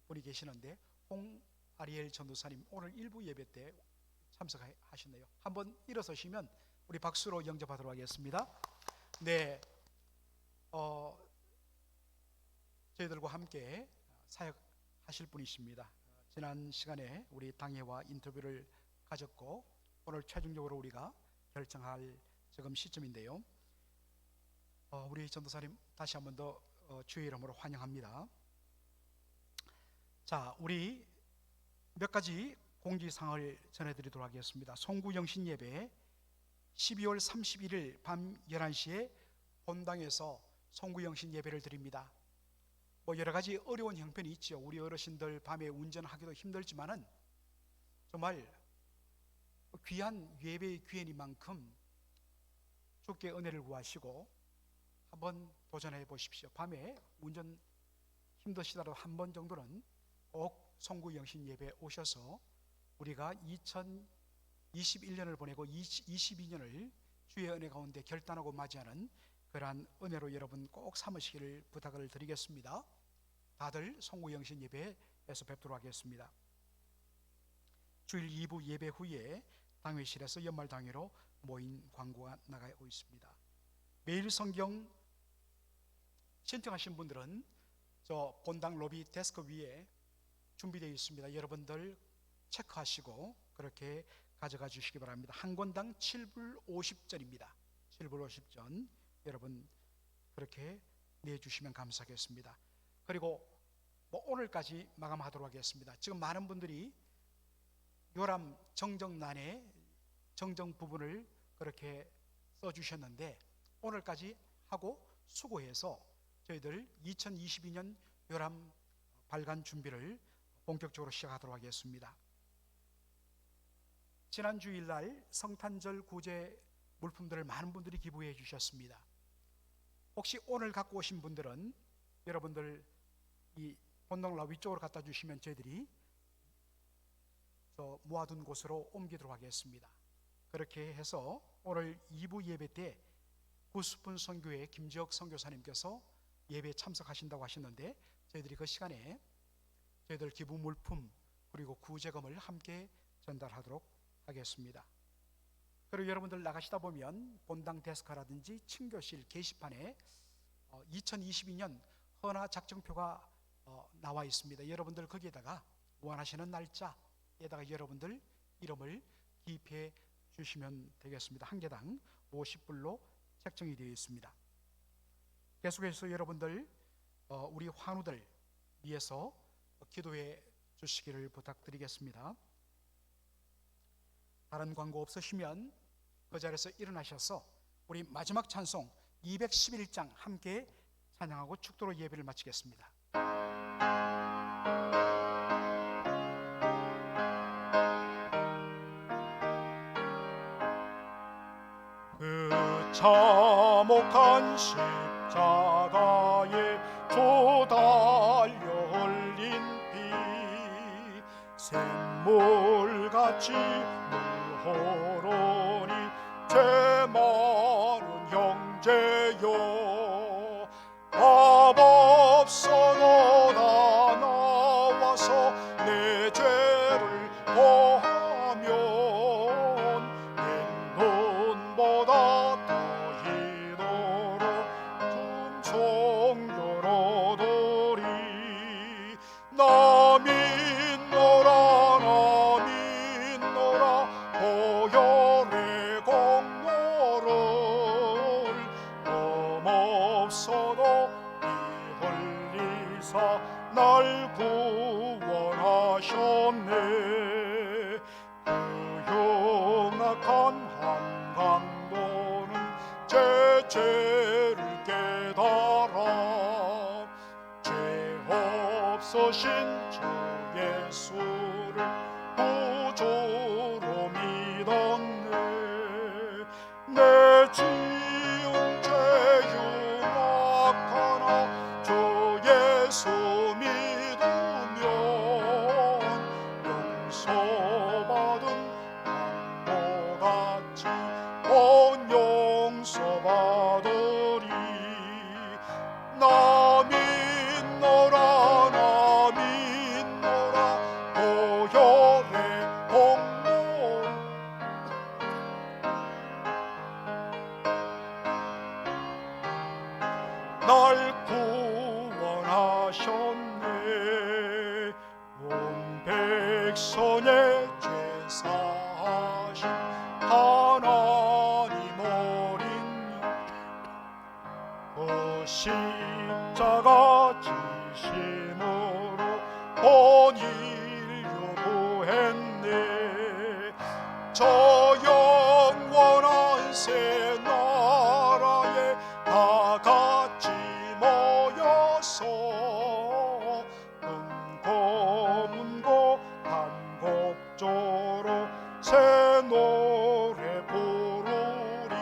분이 계시는데 홍아리엘 전도사님 오늘 1부 예배 때 참석하셨네요. 한번 일어서시면 우리 박수로 영접하도록 하겠습니다. 네, 저희들과 함께 사역하실 분이십니다. 지난 시간에 우리 당회와 인터뷰를 가졌고 오늘 최종적으로 우리가 결정할 지금 시점인데요. 우리 전도사님 다시 한번 더 주의 이름으로 환영합니다. 자, 우리 몇 가지 공지사항을 전해드리도록 하겠습니다. 송구영신 예배 12월 31일 밤 11시에 본당에서 송구영신 예배를 드립니다. 뭐 여러 가지 어려운 형편이 있죠. 우리 어르신들 밤에 운전하기도 힘들지만은 정말 귀한 예배의 기회이만큼 주께 은혜를 구하시고 한번 도전해 보십시오. 밤에 운전 힘드시더라도 한 번 정도는 꼭 송구영신 예배 오셔서 우리가 2021년을 보내고 22년을 주의 은혜 가운데 결단하고 맞이하는 그러한 은혜로 여러분 꼭 삼으시기를 부탁을 드리겠습니다. 다들 송구영신 예배에서 뵙도록 하겠습니다. 주일 2부 예배 후에 당회실에서 연말 당회로 모인 광고가 나가고 있습니다. 매일 성경 신청하신 분들은 저 본당 로비 데스크 위에 준비되어 있습니다. 여러분들 체크하시고 그렇게 가져가 주시기 바랍니다. 한 권당 7불 50전입니다. 7불 50전 여러분 그렇게 내주시면 감사하겠습니다. 그리고 뭐 오늘까지 마감하도록 하겠습니다. 지금 많은 분들이 요람 정정란에 정정 부분을 그렇게 써주셨는데 오늘까지 하고 수고해서 저희들 2022년 요람 발간 준비를 본격적으로 시작하도록 하겠습니다. 지난 주일날 성탄절 구제 물품들을 많은 분들이 기부해 주셨습니다. 혹시 오늘 갖고 오신 분들은 여러분들 이 본당라 위쪽으로 갖다 주시면 저희들이 저 모아둔 곳으로 옮기도록 하겠습니다. 그렇게 해서 오늘 2부 예배 때 구스푼 선교회 김지혁 선교사님께서 예배에 참석하신다고 하셨는데 저희들이 그 시간에 저희들 기부 물품 그리고 구제금을 함께 전달하도록 하겠습니다. 그리고 여러분들 나가시다 보면 본당 데스크라든지 친교실 게시판에 2022년 헌화 작정표가 나와 있습니다. 여러분들 거기에다가 원하시는 날짜에다가 여러분들 이름을 기입해 주시면 되겠습니다. 한 개당 50불로 책정이 되어 있습니다. 계속해서 여러분들 우리 환우들 위해서 기도해 주시기를 부탁드리겠습니다. 다른 광고 없으시면 그 자리에서 일어나셔서 우리 마지막 찬송 211장 함께 찬양하고 축도로 예배를 마치겠습니다. 그 참혹한 십자가에 조 달려 흘린 피 샘물같이 물흐르니 죄 많은 형제여 앞없어도 다 나와서 내 죄를 고하면 흰 눈보다 더 희도록 하셨네. 그 흉악한 한강도는 제 죄를 깨달아 죄 없으신 주 예수를 구주로 믿었네. 내 지은 죄 흉악하나 주 예수 믿으면 용서받은 강도같이 온 용서받으리. 나 믿노라 나 믿노라 보혈의 공로. 날 구원하셨네. 온 백성의 죄 사하신 하나님 어린 양, 그 십자가 지심으로 온 인류 구했네. 저 영원한 새 나라에 다 같이 모여서 문고 한 곡조로 새 노래 부르리.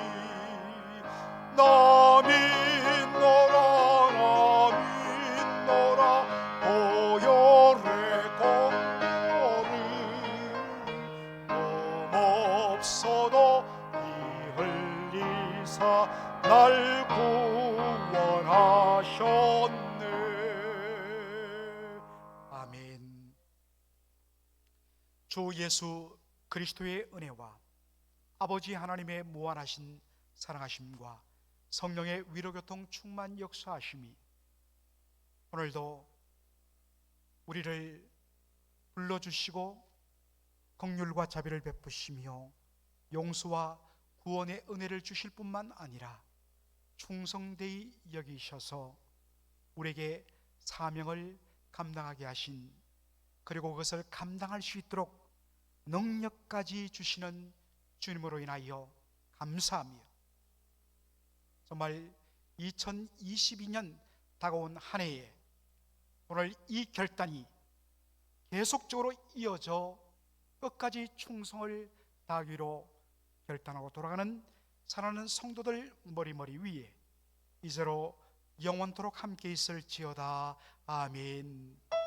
나 믿노라 나 믿노라 보혈의 공로를 없어도 피 흘리사 날 구원하셨네. 아멘. 주 예수 그리스도의 은혜와 아버지 하나님의 무한하신 사랑하심과 성령의 위로교통 충만 역사하심이 오늘도 우리를 불러주시고 긍휼과 자비를 베푸시며 용서와 구원의 은혜를 주실 뿐만 아니라 충성되이 여기셔서 우리에게 사명을 감당하게 하신, 그리고 그것을 감당할 수 있도록 능력까지 주시는 주님으로 인하여 감사하며, 정말 2022년 다가온 한 해에 오늘 이 결단이 계속적으로 이어져 끝까지 충성을 다하기로 결단하고 돌아가는 사랑하는 성도들 머리머리 위에 이제로 영원토록 함께 있을지어다. 아멘.